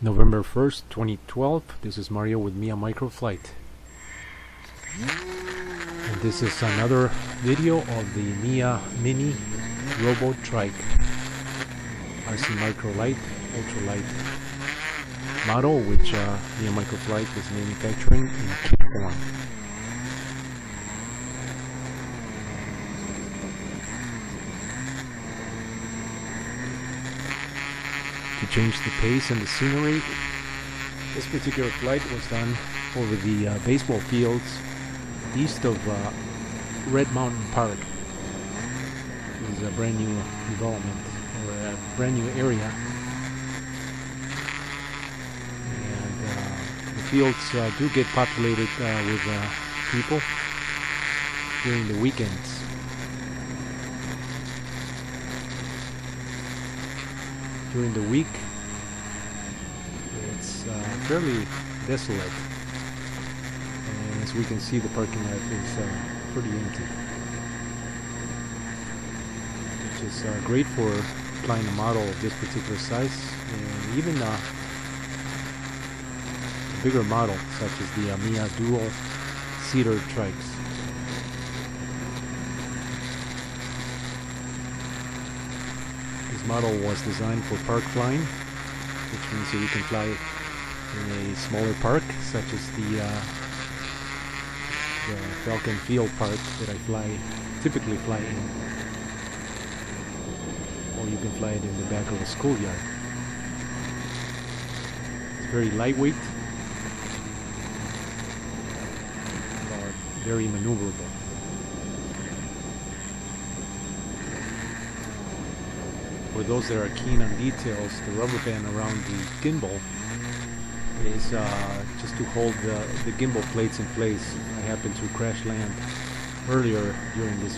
November 1st, 2012. This is Mario with MIA Microlight. And this is another video of the MIA Mini Robo Trike RC Microlight ultralight model, which MIA Microlight is manufacturing in kit form. To change the pace and the scenery, this particular flight was done over the baseball fields east of Red Mountain Park. This is a brand new development, or a brand new area, and the fields do get populated with people during the weekends. During the week, it's fairly desolate, and as we can see, the parking lot is pretty empty, which is great for flying a model of this particular size, and even a bigger model such as the MIA dual seater trikes. This model was designed for park flying, which means that you can fly in a smaller park, such as the Falcon Field Park that I typically fly in, or you can fly it in the back of a schoolyard. It's very lightweight, but very maneuverable. For those that are keen on details, the rubber band around the gimbal is just to hold the gimbal plates in place. I happened to crash land earlier during this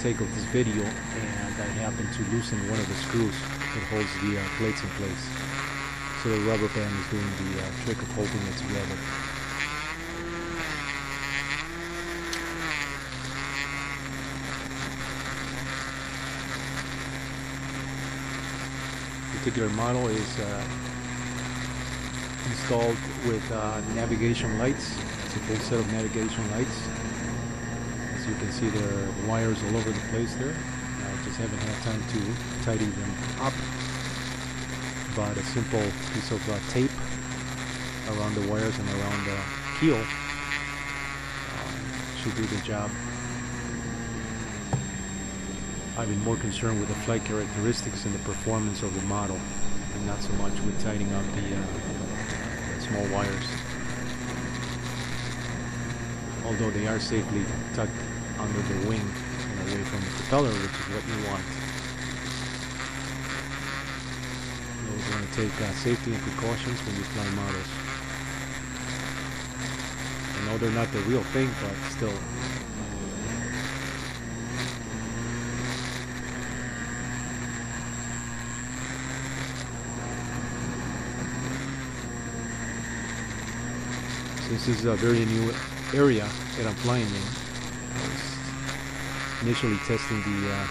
take of this video, and I happened to loosen one of the screws that holds the plates in place. So the rubber band is doing the trick of holding it together. Particular model is installed with navigation lights. It's a full set of navigation lights. As you can see, there are wires all over the place there. I just haven't had time to tidy them up, but a simple piece of tape around the wires and around the keel should do the job. I've been more concerned with the flight characteristics and the performance of the model, and not so much with tidying up the small wires. Although they are safely tucked under the wing and away from the propeller, which is what you want. You always want to take safety and precautions when you fly models. I know they're not the real thing, but still. This is a very new area that I'm flying in. I was initially testing the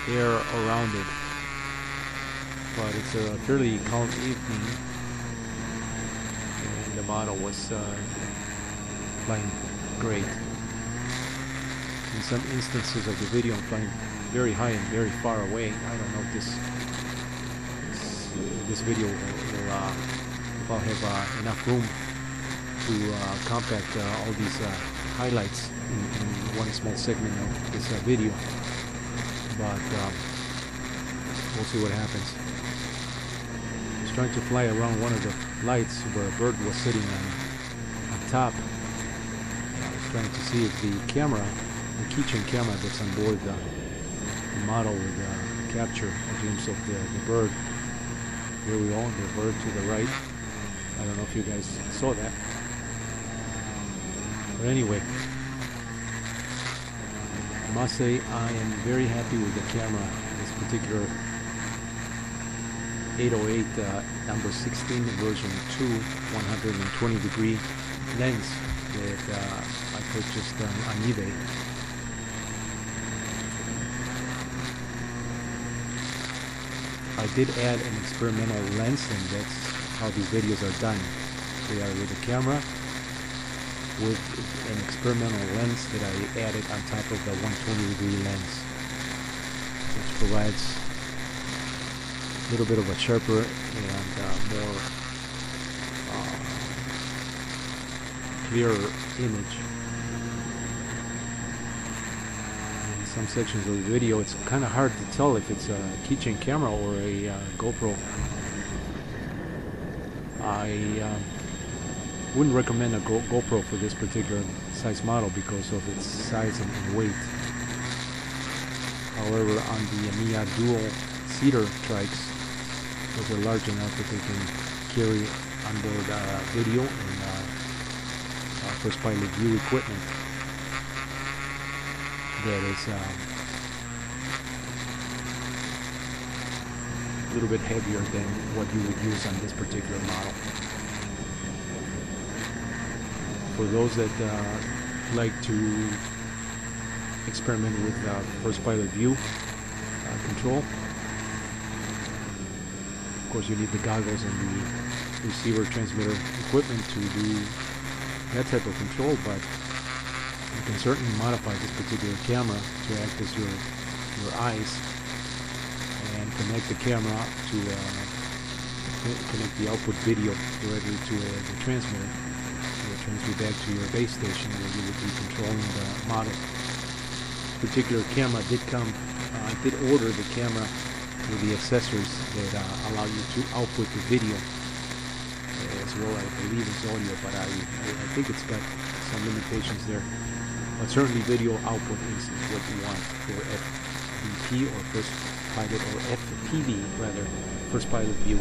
air around it, but it's a fairly calm evening, and the model was flying great. In some instances of the video, I'm flying very high and very far away. I don't know if this video will if I'll have enough room to compact all these highlights in one small segment of this video, but we'll see what happens. I was trying to fly around one of the lights where a bird was sitting on top. I was trying to see if the camera, the keychain camera that's on board the model, would capture a glimpse of the bird. Here we go, the bird to the right. I don't know if you guys saw that. But anyway, I must say I am very happy with the camera. This particular 808 number 16 version 2 120 degree lens that I purchased on eBay. I did add an experimental lens, and that's how these videos are done. They are with a camera with an experimental lens that I added on top of the 120-degree lens, which provides a little bit of a sharper and more clearer image. In some sections of the video, it's kind of hard to tell if it's a keychain camera or a GoPro. I wouldn't recommend a GoPro for this particular size model because of its size and weight. However, on the MIA dual seater trikes, those are large enough that they can carry onboard video and first pilot view equipment that is a little bit heavier than what you would use on this particular model. For those that like to experiment with first pilot view control, of course you need the goggles and the receiver transmitter equipment to do that type of control, but you can certainly modify this particular camera to act as your eyes and connect the camera to connect the output video directly to the transmitter. It will transmit back to your base station where you would be controlling the model. This particular camera did come, I did order the camera with the accessories that allow you to output the video as well, I believe it's audio, but I think it's got some limitations there. But certainly video output is what you want for FPV or first pilot, or FPV rather, first pilot view.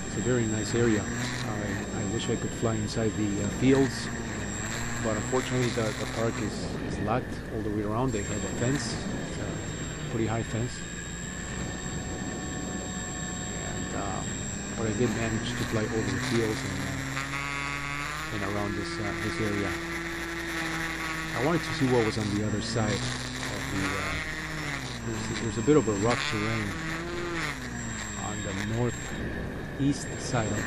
It's a very nice area. I wish I could fly inside the fields, but unfortunately the park is locked all the way around. They have a fence, it's a pretty high fence. But I did manage to fly over the fields and around this area. I wanted to see what was on the other side of the. There's a bit of a rough terrain on the northeast side of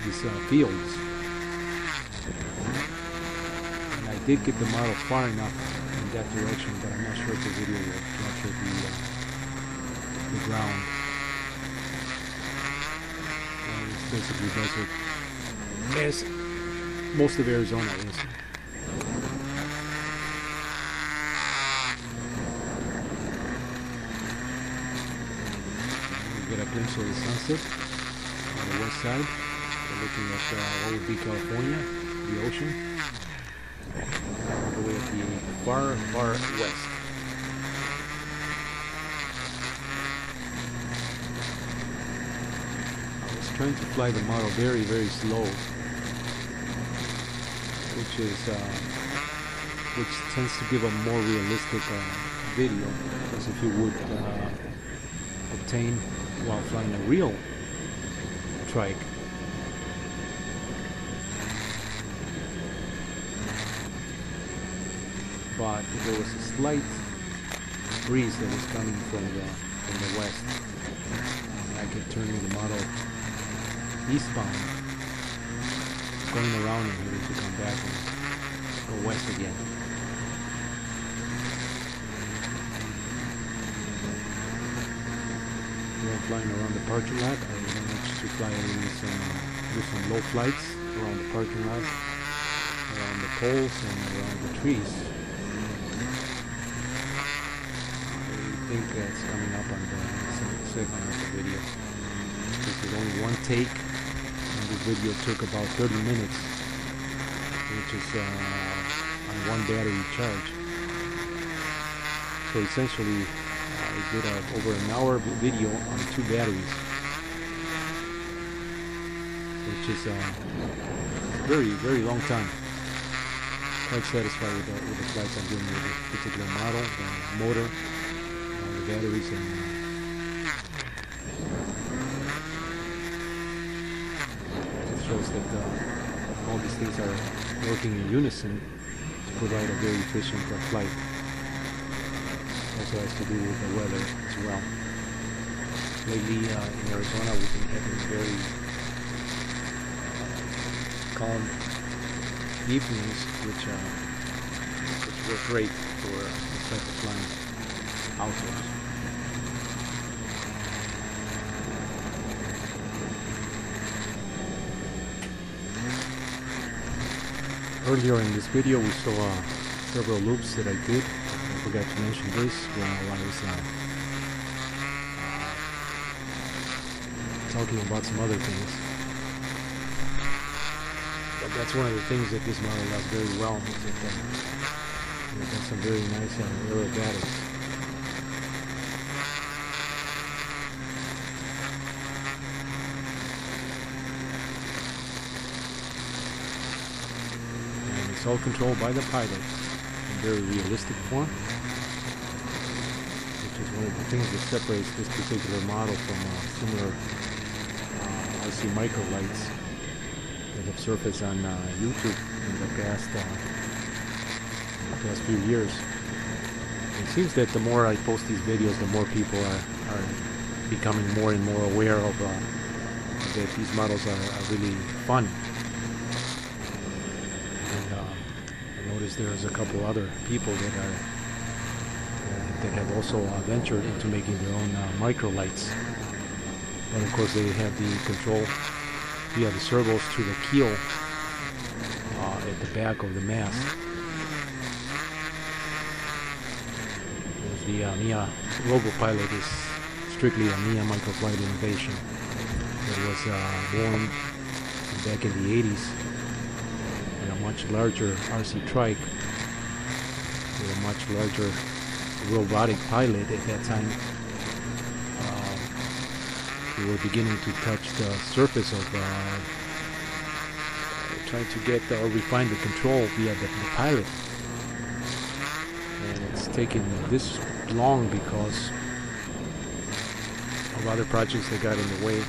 these fields, and I did get the model far enough in that direction, but I'm not sure if the video will capture the ground. Basically desert, as most of Arizona is. We get a glimpse of the sunset on the west side. We're looking at what would be California, the ocean, all the way at the far, far west. Trying to fly the model very, very slow, which tends to give a more realistic video, as if you would obtain while flying a real trike. But there was a slight breeze that was coming from the west, and I kept turning the model eastbound, going around in here to come back and go west again. Here I'm flying around the parking lot. I managed to fly do some low flights around the parking lot, around the poles and around the trees. I think that's coming up on the second segment of the video. This is only one take. This video took about 30 minutes, which is on one battery charge. So essentially, I did over an hour video on 2 batteries, which is a very, very long time. Quite satisfied with the flights I'm doing with this particular model, the motor, the batteries, and shows that all these things are working in unison provide a very efficient flight. Also has to do with the weather as well. Lately in Arizona we've been having very calm evenings, which work great for this type of flying outdoors. Earlier in this video we saw several loops that I did. I forgot to mention this while I was talking about some other things. But that's one of the things that this model does very well, is that it has some very nice aerobatics. And it's all controlled by the pilot in very realistic form, which is one of the things that separates this particular model from similar IC Microlights that have surfaced on YouTube in the past few years. It seems that the more I post these videos, the more people are becoming more and more aware of that these models are really fun. And I noticed there's a couple other people that have also ventured into making their own microlights. And of course they have the control via the servos to the keel at the back of the mast. The MIA Robo Pilot is strictly a MIA microflight innovation that was born back in the 80s in a much larger RC trike with a much larger robotic pilot at that time. We were beginning to touch the surface of trying to get or refine the control via the pilot. And it's taken this long because of other projects that got in the way.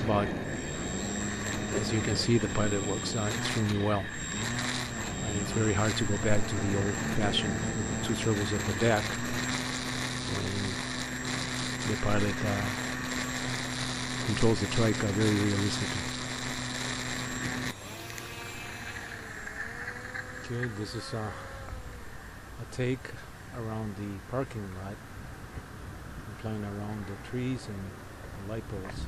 But as you can see, the pilot works extremely well. And it's very hard to go back to the old-fashioned two servos at the back. The pilot controls the trike very realistically. Okay, this is a take around the parking lot. I'm flying around the trees and the light poles,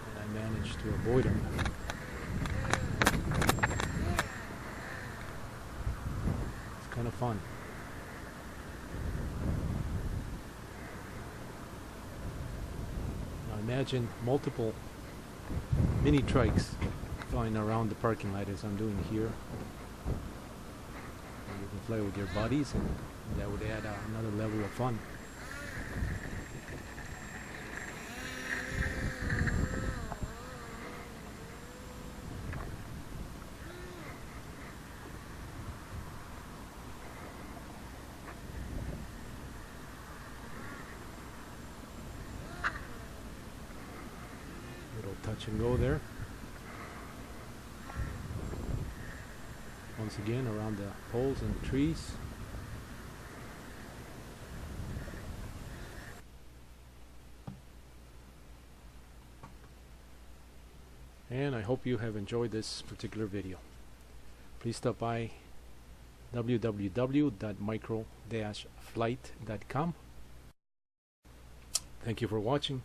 and I managed to avoid them. It's kind of fun. Imagine multiple mini trikes flying around the parking lot as I'm doing here. And you can fly with your buddies, and that would add another level of fun. Touch and go there. Once again around the poles and the trees. And I hope you have enjoyed this particular video. Please stop by www.micro-flight.com. Thank you for watching.